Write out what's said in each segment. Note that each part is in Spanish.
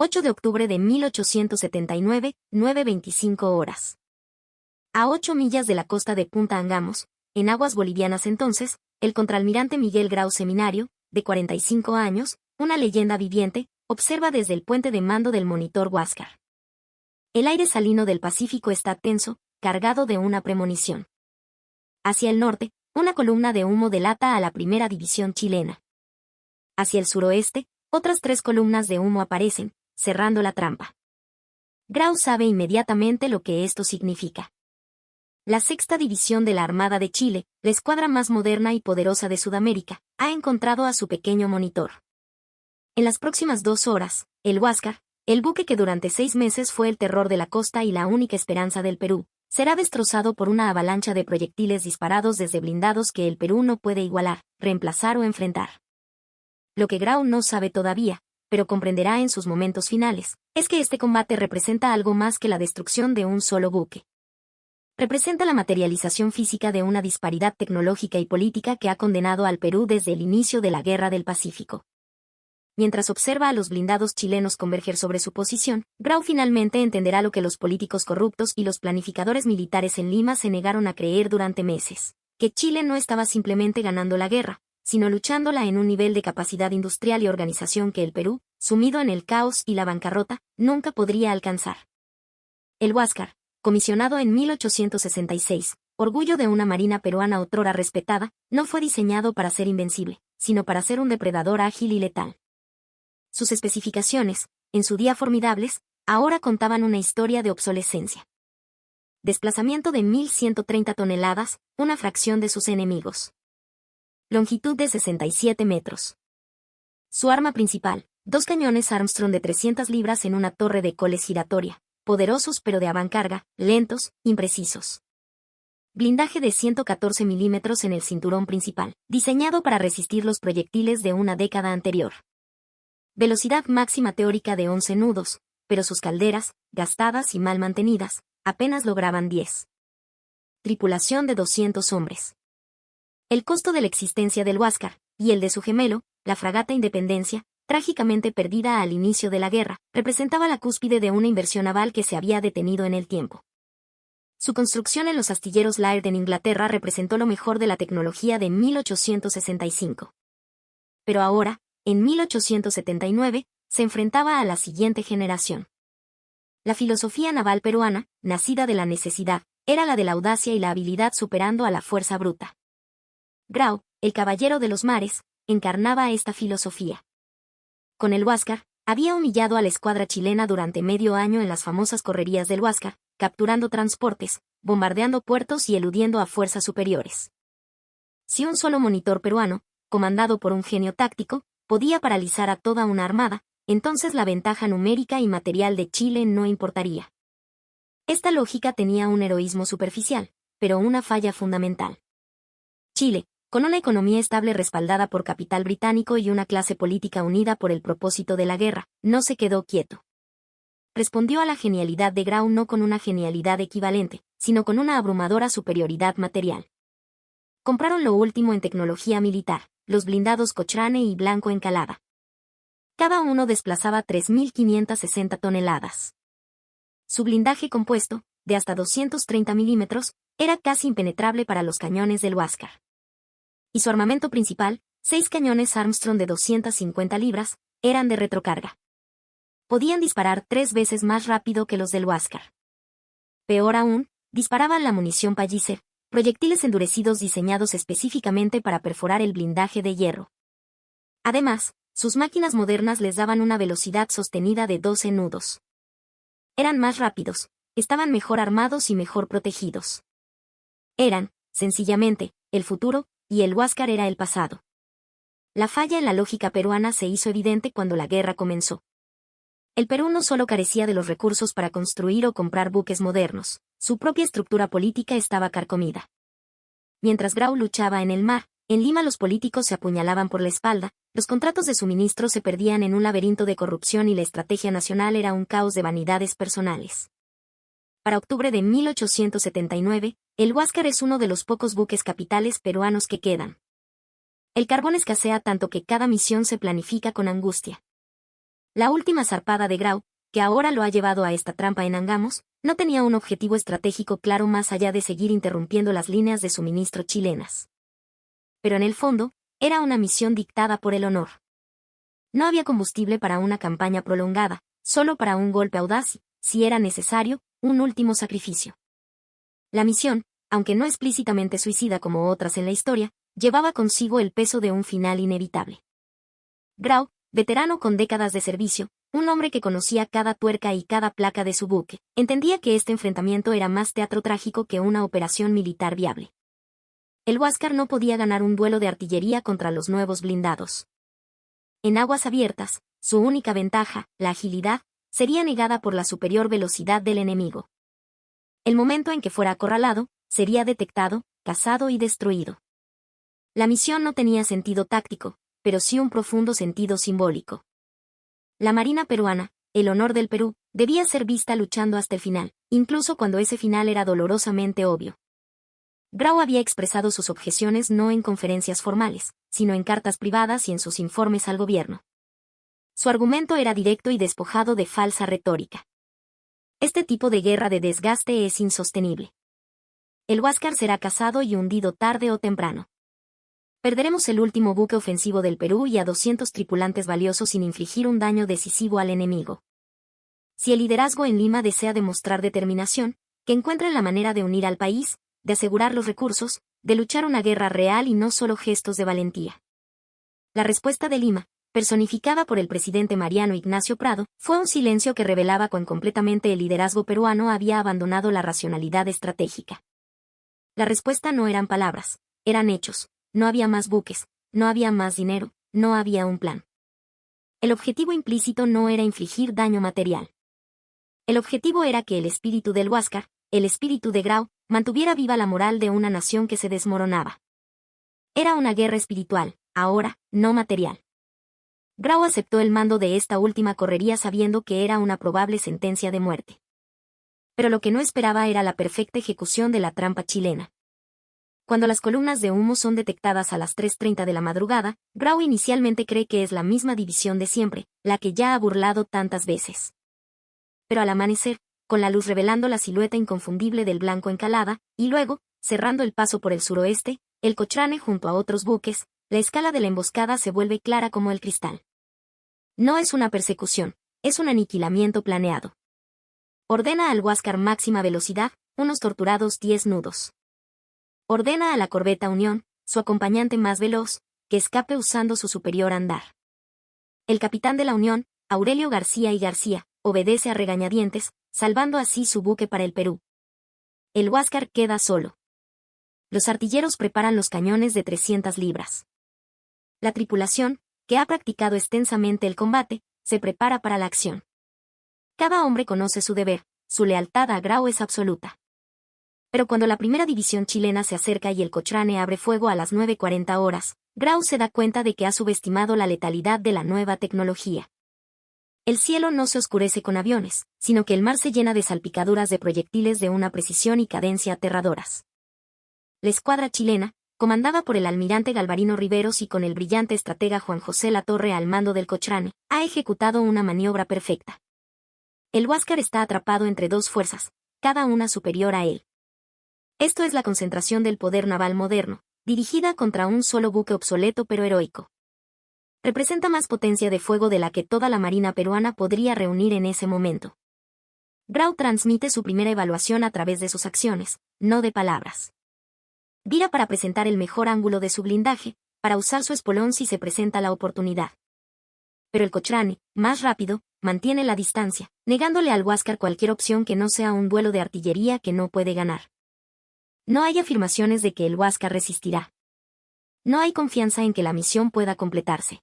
8 de octubre de 1879, 9:25 horas. A 8 millas de la costa de Punta Angamos, en aguas bolivianas entonces, el contraalmirante Miguel Grau Seminario, de 45 años, una leyenda viviente, observa desde el puente de mando del monitor Huáscar. El aire salino del Pacífico está tenso, cargado de una premonición. Hacia el norte, una columna de humo delata a la primera división chilena. Hacia el suroeste, otras 3 columnas de humo aparecen, cerrando la trampa. Grau sabe inmediatamente lo que esto significa. La sexta división de la Armada de Chile, la escuadra más moderna y poderosa de Sudamérica, ha encontrado a su pequeño monitor. En las próximas 2 horas, el Huáscar, el buque que durante 6 meses fue el terror de la costa y la única esperanza del Perú, será destrozado por una avalancha de proyectiles disparados desde blindados que el Perú no puede igualar, reemplazar o enfrentar. Lo que Grau no sabe todavía, pero comprenderá en sus momentos finales, es que este combate representa algo más que la destrucción de un solo buque. Representa la materialización física de una disparidad tecnológica y política que ha condenado al Perú desde el inicio de la Guerra del Pacífico. Mientras observa a los blindados chilenos converger sobre su posición, Grau finalmente entenderá lo que los políticos corruptos y los planificadores militares en Lima se negaron a creer durante meses, que Chile no estaba simplemente ganando la guerra, sino luchándola en un nivel de capacidad industrial y organización que el Perú, sumido en el caos y la bancarrota, nunca podría alcanzar. El Huáscar, comisionado en 1866, orgullo de una marina peruana otrora respetada, no fue diseñado para ser invencible, sino para ser un depredador ágil y letal. Sus especificaciones, en su día formidables, ahora contaban una historia de obsolescencia. Desplazamiento de 1.130 toneladas, una fracción de sus enemigos. Longitud de 67 metros. Su arma principal, 2 cañones Armstrong de 300 libras en una torre de coles giratoria, poderosos pero de avancarga, lentos, imprecisos. Blindaje de 114 milímetros en el cinturón principal, diseñado para resistir los proyectiles de una década anterior. Velocidad máxima teórica de 11 nudos, pero sus calderas, gastadas y mal mantenidas, apenas lograban 10. Tripulación de 200 hombres. El costo de la existencia del Huáscar, y el de su gemelo, la fragata Independencia, trágicamente perdida al inicio de la guerra, representaba la cúspide de una inversión naval que se había detenido en el tiempo. Su construcción en los astilleros Laird en Inglaterra representó lo mejor de la tecnología de 1865. Pero ahora, en 1879, se enfrentaba a la siguiente generación. La filosofía naval peruana, nacida de la necesidad, era la de la audacia y la habilidad superando a la fuerza bruta. Grau, el caballero de los mares, encarnaba esta filosofía. Con el Huáscar, había humillado a la escuadra chilena durante medio año en las famosas correrías del Huáscar, capturando transportes, bombardeando puertos y eludiendo a fuerzas superiores. Si un solo monitor peruano, comandado por un genio táctico, podía paralizar a toda una armada, entonces la ventaja numérica y material de Chile no importaría. Esta lógica tenía un heroísmo superficial, pero una falla fundamental. Chile, con una economía estable respaldada por capital británico y una clase política unida por el propósito de la guerra, no se quedó quieto. Respondió a la genialidad de Grau no con una genialidad equivalente, sino con una abrumadora superioridad material. Compraron lo último en tecnología militar, los blindados Cochrane y Blanco Encalada. Cada uno desplazaba 3.560 toneladas. Su blindaje compuesto, de hasta 230 milímetros, era casi impenetrable para los cañones del Huáscar. Y su armamento principal, 6 cañones Armstrong de 250 libras, eran de retrocarga. Podían disparar 3 veces más rápido que los del Huáscar. Peor aún, disparaban la munición Palliser, proyectiles endurecidos diseñados específicamente para perforar el blindaje de hierro. Además, sus máquinas modernas les daban una velocidad sostenida de 12 nudos. Eran más rápidos, estaban mejor armados y mejor protegidos. Eran, sencillamente, el futuro, y el Huáscar era el pasado. La falla en la lógica peruana se hizo evidente cuando la guerra comenzó. El Perú no solo carecía de los recursos para construir o comprar buques modernos, su propia estructura política estaba carcomida. Mientras Grau luchaba en el mar, en Lima los políticos se apuñalaban por la espalda, los contratos de suministro se perdían en un laberinto de corrupción y la estrategia nacional era un caos de vanidades personales. Para octubre de 1879, el Huáscar es uno de los pocos buques capitales peruanos que quedan. El carbón escasea tanto que cada misión se planifica con angustia. La última zarpada de Grau, que ahora lo ha llevado a esta trampa en Angamos, no tenía un objetivo estratégico claro más allá de seguir interrumpiendo las líneas de suministro chilenas. Pero en el fondo, era una misión dictada por el honor. No había combustible para una campaña prolongada, solo para un golpe audaz, si era necesario, un último sacrificio. La misión, aunque no explícitamente suicida como otras en la historia, llevaba consigo el peso de un final inevitable. Grau, veterano con décadas de servicio, un hombre que conocía cada tuerca y cada placa de su buque, entendía que este enfrentamiento era más teatro trágico que una operación militar viable. El Huáscar no podía ganar un duelo de artillería contra los nuevos blindados. En aguas abiertas, su única ventaja, la agilidad, sería negada por la superior velocidad del enemigo. El momento en que fuera acorralado, sería detectado, cazado y destruido. La misión no tenía sentido táctico, pero sí un profundo sentido simbólico. La Marina peruana, el honor del Perú, debía ser vista luchando hasta el final, incluso cuando ese final era dolorosamente obvio. Grau había expresado sus objeciones no en conferencias formales, sino en cartas privadas y en sus informes al gobierno. Su argumento era directo y despojado de falsa retórica. Este tipo de guerra de desgaste es insostenible. El Huáscar será cazado y hundido tarde o temprano. Perderemos el último buque ofensivo del Perú y a 200 tripulantes valiosos sin infligir un daño decisivo al enemigo. Si el liderazgo en Lima desea demostrar determinación, que encuentren la manera de unir al país, de asegurar los recursos, de luchar una guerra real y no solo gestos de valentía. La respuesta de Lima, personificada por el presidente Mariano Ignacio Prado, fue un silencio que revelaba cuán completamente el liderazgo peruano había abandonado la racionalidad estratégica. La respuesta no eran palabras, eran hechos. No había más buques, no había más dinero, no había un plan. El objetivo implícito no era infligir daño material. El objetivo era que el espíritu del Huáscar, el espíritu de Grau, mantuviera viva la moral de una nación que se desmoronaba. Era una guerra espiritual, ahora, no material. Grau aceptó el mando de esta última correría sabiendo que era una probable sentencia de muerte. Pero lo que no esperaba era la perfecta ejecución de la trampa chilena. Cuando las columnas de humo son detectadas a las 3:30 de la madrugada, Grau inicialmente cree que es la misma división de siempre, la que ya ha burlado tantas veces. Pero al amanecer, con la luz revelando la silueta inconfundible del blanco encalada, y luego, cerrando el paso por el suroeste, el Cochrane junto a otros buques, la escala de la emboscada se vuelve clara como el cristal. No es una persecución, es un aniquilamiento planeado. Ordena al Huáscar máxima velocidad, unos torturados 10 nudos. Ordena a la corbeta Unión, su acompañante más veloz, que escape usando su superior andar. El capitán de la Unión, Aurelio García y García, obedece a regañadientes, salvando así su buque para el Perú. El Huáscar queda solo. Los artilleros preparan los cañones de 300 libras. La tripulación, que ha practicado extensamente el combate, se prepara para la acción. Cada hombre conoce su deber, su lealtad a Grau es absoluta. Pero cuando la primera división chilena se acerca y el Cochrane abre fuego a las 9:40 horas, Grau se da cuenta de que ha subestimado la letalidad de la nueva tecnología. El cielo no se oscurece con aviones, sino que el mar se llena de salpicaduras de proyectiles de una precisión y cadencia aterradoras. La escuadra chilena, comandada por el almirante Galvarino Riveros y con el brillante estratega Juan José Latorre al mando del Cochrane, ha ejecutado una maniobra perfecta. El Huáscar está atrapado entre dos fuerzas, cada una superior a él. Esto es la concentración del poder naval moderno, dirigida contra un solo buque obsoleto pero heroico. Representa más potencia de fuego de la que toda la marina peruana podría reunir en ese momento. Grau transmite su primera evaluación a través de sus acciones, no de palabras. Vira para presentar el mejor ángulo de su blindaje, para usar su espolón si se presenta la oportunidad. Pero el Cochrane, más rápido, mantiene la distancia, negándole al Huáscar cualquier opción que no sea un duelo de artillería que no puede ganar. No hay afirmaciones de que el Huáscar resistirá. No hay confianza en que la misión pueda completarse.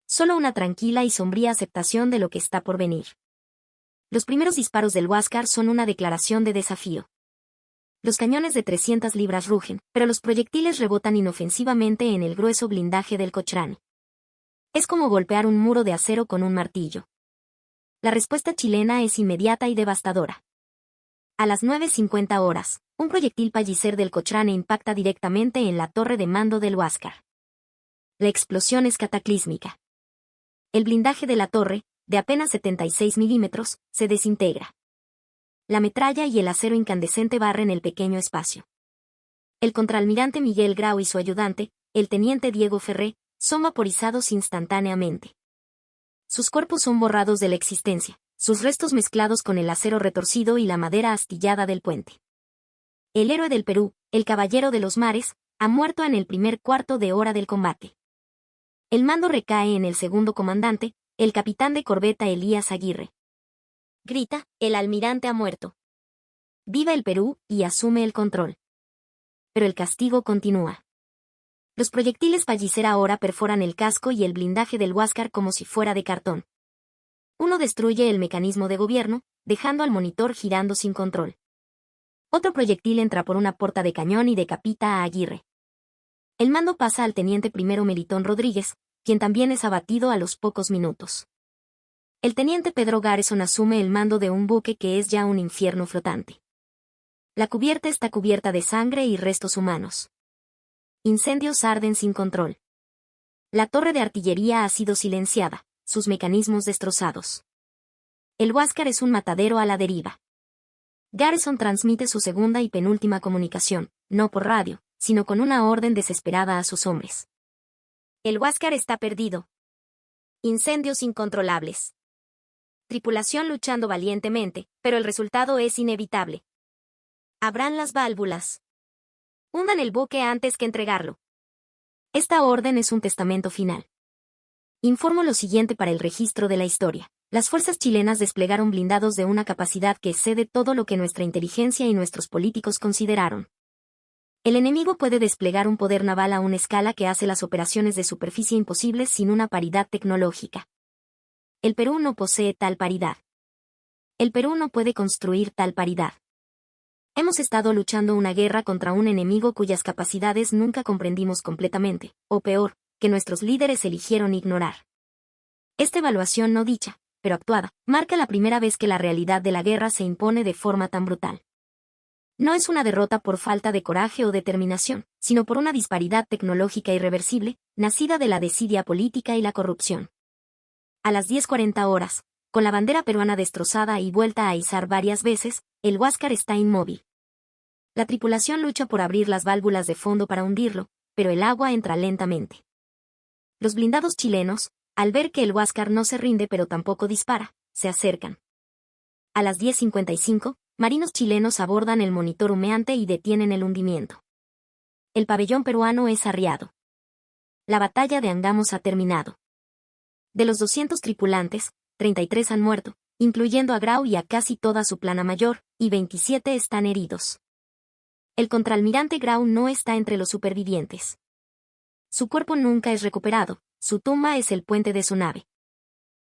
Solo una tranquila y sombría aceptación de lo que está por venir. Los primeros disparos del Huáscar son una declaración de desafío. Los cañones de 300 libras rugen, pero los proyectiles rebotan inofensivamente en el grueso blindaje del Cochrane. Es como golpear un muro de acero con un martillo. La respuesta chilena es inmediata y devastadora. A las 9:50 horas, un proyectil Palliser del Cochrane impacta directamente en la torre de mando del Huáscar. La explosión es cataclísmica. El blindaje de la torre, de apenas 76 milímetros, se desintegra. La metralla y el acero incandescente barren el pequeño espacio. El contraalmirante Miguel Grau y su ayudante, el teniente Diego Ferré, son vaporizados instantáneamente. Sus cuerpos son borrados de la existencia, sus restos mezclados con el acero retorcido y la madera astillada del puente. El héroe del Perú, el caballero de los mares, ha muerto en el primer cuarto de hora del combate. El mando recae en el segundo comandante, el capitán de corbeta Elías Aguirre. Grita, el almirante ha muerto. Viva el Perú, y asume el control. Pero el castigo continúa. Los proyectiles Palliser ahora perforan el casco y el blindaje del Huáscar como si fuera de cartón. Uno destruye el mecanismo de gobierno, dejando al monitor girando sin control. Otro proyectil entra por una puerta de cañón y decapita a Aguirre. El mando pasa al teniente primero Melitón Rodríguez, quien también es abatido a los pocos minutos. El teniente Pedro Garrison asume el mando de un buque que es ya un infierno flotante. La cubierta está cubierta de sangre y restos humanos. Incendios arden sin control. La torre de artillería ha sido silenciada, sus mecanismos destrozados. El Huáscar es un matadero a la deriva. Garrison transmite su segunda y penúltima comunicación, no por radio, sino con una orden desesperada a sus hombres. El Huáscar está perdido. Incendios incontrolables. Tripulación luchando valientemente, pero el resultado es inevitable. Abran las válvulas. Hundan el buque antes que entregarlo. Esta orden es un testamento final. Informo lo siguiente para el registro de la historia. Las fuerzas chilenas desplegaron blindados de una capacidad que excede todo lo que nuestra inteligencia y nuestros políticos consideraron. El enemigo puede desplegar un poder naval a una escala que hace las operaciones de superficie imposibles sin una paridad tecnológica. El Perú no posee tal paridad. El Perú no puede construir tal paridad. Hemos estado luchando una guerra contra un enemigo cuyas capacidades nunca comprendimos completamente, o peor, que nuestros líderes eligieron ignorar. Esta evaluación no dicha, pero actuada, marca la primera vez que la realidad de la guerra se impone de forma tan brutal. No es una derrota por falta de coraje o determinación, sino por una disparidad tecnológica irreversible, nacida de la desidia política y la corrupción. A las 10:40 horas, con la bandera peruana destrozada y vuelta a izar varias veces, el Huáscar está inmóvil. La tripulación lucha por abrir las válvulas de fondo para hundirlo, pero el agua entra lentamente. Los blindados chilenos, al ver que el Huáscar no se rinde pero tampoco dispara, se acercan. A las 10:55, marinos chilenos abordan el monitor humeante y detienen el hundimiento. El pabellón peruano es arriado. La batalla de Angamos ha terminado. De los 200 tripulantes, 33 han muerto, incluyendo a Grau y a casi toda su plana mayor, y 27 están heridos. El contraalmirante Grau no está entre los supervivientes. Su cuerpo nunca es recuperado, su tumba es el puente de su nave.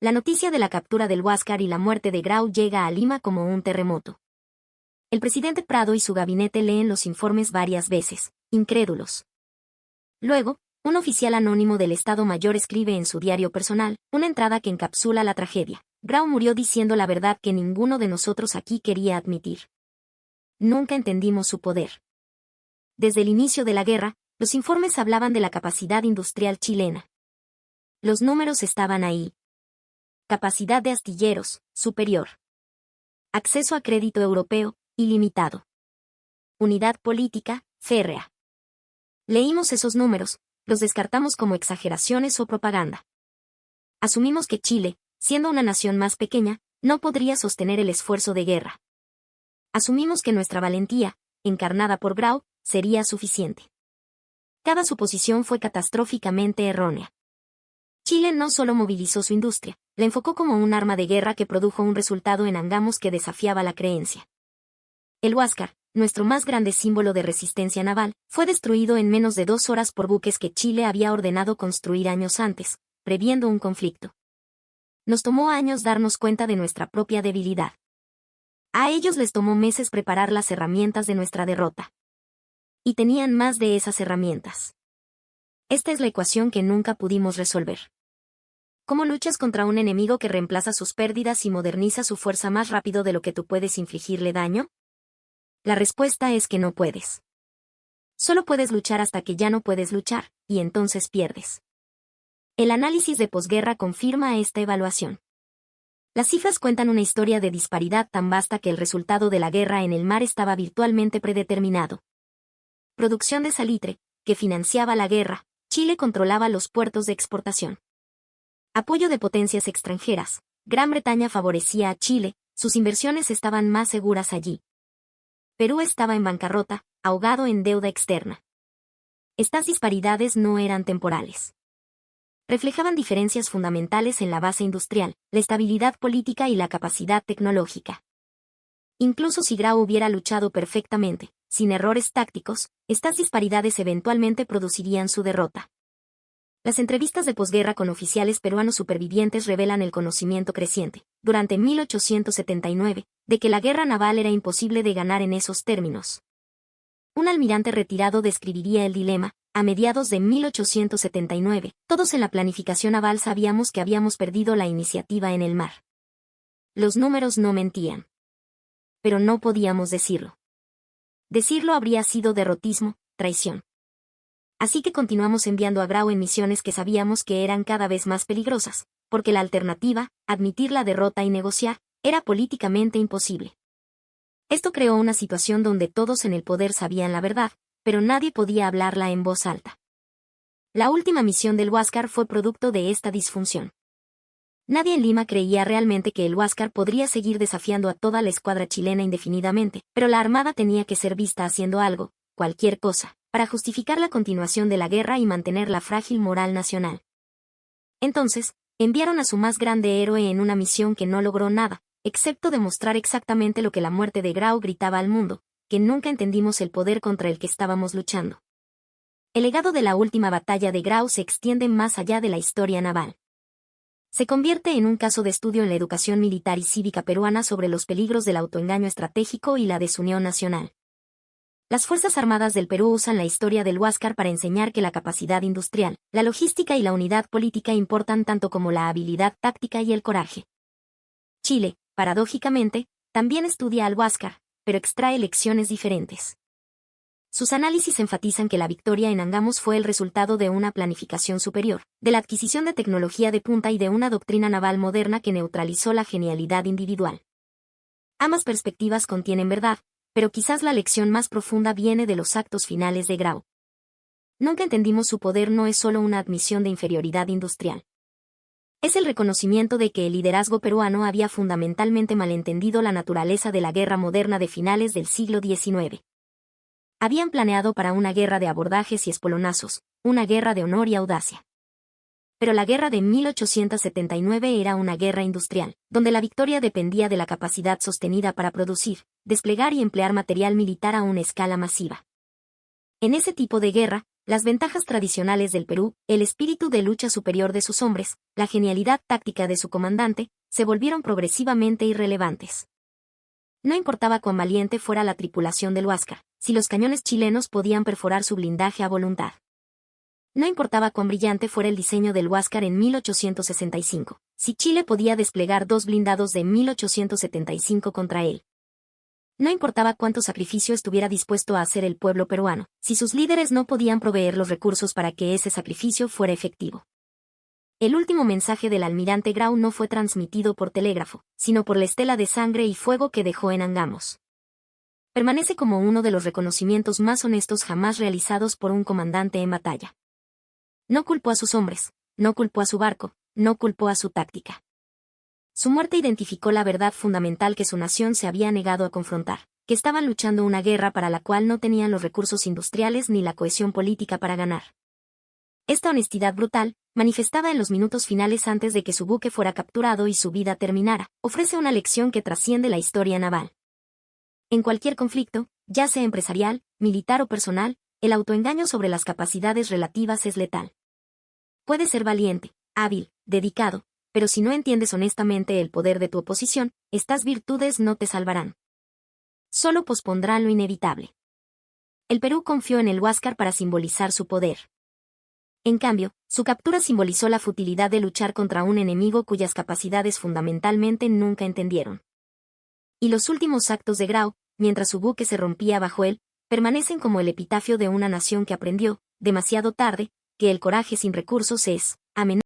La noticia de la captura del Huáscar y la muerte de Grau llega a Lima como un terremoto. El presidente Prado y su gabinete leen los informes varias veces, incrédulos. Luego, un oficial anónimo del Estado Mayor escribe en su diario personal una entrada que encapsula la tragedia. Grau murió diciendo la verdad que ninguno de nosotros aquí quería admitir. Nunca entendimos su poder. Desde el inicio de la guerra, los informes hablaban de la capacidad industrial chilena. Los números estaban ahí. Capacidad de astilleros, superior. Acceso a crédito europeo, ilimitado. Unidad política, férrea. Leímos esos números, los descartamos como exageraciones o propaganda. Asumimos que Chile, siendo una nación más pequeña, no podría sostener el esfuerzo de guerra. Asumimos que nuestra valentía, encarnada por Grau, sería suficiente. Cada suposición fue catastróficamente errónea. Chile no solo movilizó su industria, la enfocó como un arma de guerra que produjo un resultado en Angamos que desafiaba la creencia. El Huáscar, nuestro más grande símbolo de resistencia naval, fue destruido en menos de 2 horas por buques que Chile había ordenado construir años antes, previendo un conflicto. Nos tomó años darnos cuenta de nuestra propia debilidad. A ellos les tomó meses preparar las herramientas de nuestra derrota. Y tenían más de esas herramientas. Esta es la ecuación que nunca pudimos resolver. ¿Cómo luchas contra un enemigo que reemplaza sus pérdidas y moderniza su fuerza más rápido de lo que tú puedes infligirle daño? La respuesta es que no puedes. Solo puedes luchar hasta que ya no puedes luchar, y entonces pierdes. El análisis de posguerra confirma esta evaluación. Las cifras cuentan una historia de disparidad tan vasta que el resultado de la guerra en el mar estaba virtualmente predeterminado. Producción de salitre, que financiaba la guerra. Chile controlaba los puertos de exportación. Apoyo de potencias extranjeras. Gran Bretaña favorecía a Chile, sus inversiones estaban más seguras allí. Perú estaba en bancarrota, ahogado en deuda externa. Estas disparidades no eran temporales. Reflejaban diferencias fundamentales en la base industrial, la estabilidad política y la capacidad tecnológica. Incluso si Grau hubiera luchado perfectamente, sin errores tácticos, estas disparidades eventualmente producirían su derrota. Las entrevistas de posguerra con oficiales peruanos supervivientes revelan el conocimiento creciente, durante 1879, de que la guerra naval era imposible de ganar en esos términos. Un almirante retirado describiría el dilema: a mediados de 1879, todos en la planificación naval sabíamos que habíamos perdido la iniciativa en el mar. Los números no mentían. Pero no podíamos decirlo. Decirlo habría sido derrotismo, traición. Así que continuamos enviando a Grau en misiones que sabíamos que eran cada vez más peligrosas, porque la alternativa, admitir la derrota y negociar, era políticamente imposible. Esto creó una situación donde todos en el poder sabían la verdad, pero nadie podía hablarla en voz alta. La última misión del Huáscar fue producto de esta disfunción. Nadie en Lima creía realmente que el Huáscar podría seguir desafiando a toda la escuadra chilena indefinidamente, pero la Armada tenía que ser vista haciendo algo, cualquier cosa, para justificar la continuación de la guerra y mantener la frágil moral nacional. Entonces, enviaron a su más grande héroe en una misión que no logró nada, excepto demostrar exactamente lo que la muerte de Grau gritaba al mundo, que nunca entendimos el poder contra el que estábamos luchando. El legado de la última batalla de Grau se extiende más allá de la historia naval. Se convierte en un caso de estudio en la educación militar y cívica peruana sobre los peligros del autoengaño estratégico y la desunión nacional. Las Fuerzas Armadas del Perú usan la historia del Huáscar para enseñar que la capacidad industrial, la logística y la unidad política importan tanto como la habilidad táctica y el coraje. Chile, paradójicamente, también estudia al Huáscar, pero extrae lecciones diferentes. Sus análisis enfatizan que la victoria en Angamos fue el resultado de una planificación superior, de la adquisición de tecnología de punta y de una doctrina naval moderna que neutralizó la genialidad individual. Ambas perspectivas contienen verdad, pero quizás la lección más profunda viene de los actos finales de Grau. Nunca entendimos su poder no es solo una admisión de inferioridad industrial. Es el reconocimiento de que el liderazgo peruano había fundamentalmente malentendido la naturaleza de la guerra moderna de finales del siglo XIX. Habían planeado para una guerra de abordajes y espolonazos, una guerra de honor y audacia. Pero la guerra de 1879 era una guerra industrial, donde la victoria dependía de la capacidad sostenida para producir, desplegar y emplear material militar a una escala masiva. En ese tipo de guerra, las ventajas tradicionales del Perú, el espíritu de lucha superior de sus hombres, la genialidad táctica de su comandante, se volvieron progresivamente irrelevantes. No importaba cuán valiente fuera la tripulación del Huáscar, si los cañones chilenos podían perforar su blindaje a voluntad. No importaba cuán brillante fuera el diseño del Huáscar en 1865, si Chile podía desplegar 2 blindados de 1875 contra él. No importaba cuánto sacrificio estuviera dispuesto a hacer el pueblo peruano, si sus líderes no podían proveer los recursos para que ese sacrificio fuera efectivo. El último mensaje del almirante Grau no fue transmitido por telégrafo, sino por la estela de sangre y fuego que dejó en Angamos. Permanece como uno de los reconocimientos más honestos jamás realizados por un comandante en batalla. No culpó a sus hombres, no culpó a su barco, no culpó a su táctica. Su muerte identificó la verdad fundamental que su nación se había negado a confrontar, que estaban luchando una guerra para la cual no tenían los recursos industriales ni la cohesión política para ganar. Esta honestidad brutal, manifestada en los minutos finales antes de que su buque fuera capturado y su vida terminara, ofrece una lección que trasciende la historia naval. En cualquier conflicto, ya sea empresarial, militar o personal, el autoengaño sobre las capacidades relativas es letal. Puedes ser valiente, hábil, dedicado, pero si no entiendes honestamente el poder de tu oposición, estas virtudes no te salvarán. Solo pospondrán lo inevitable. El Perú confió en el Huáscar para simbolizar su poder. En cambio, su captura simbolizó la futilidad de luchar contra un enemigo cuyas capacidades fundamentalmente nunca entendieron. Y los últimos actos de Grau, mientras su buque se rompía bajo él, permanecen como el epitafio de una nación que aprendió, demasiado tarde, que el coraje sin recursos es, a menudo,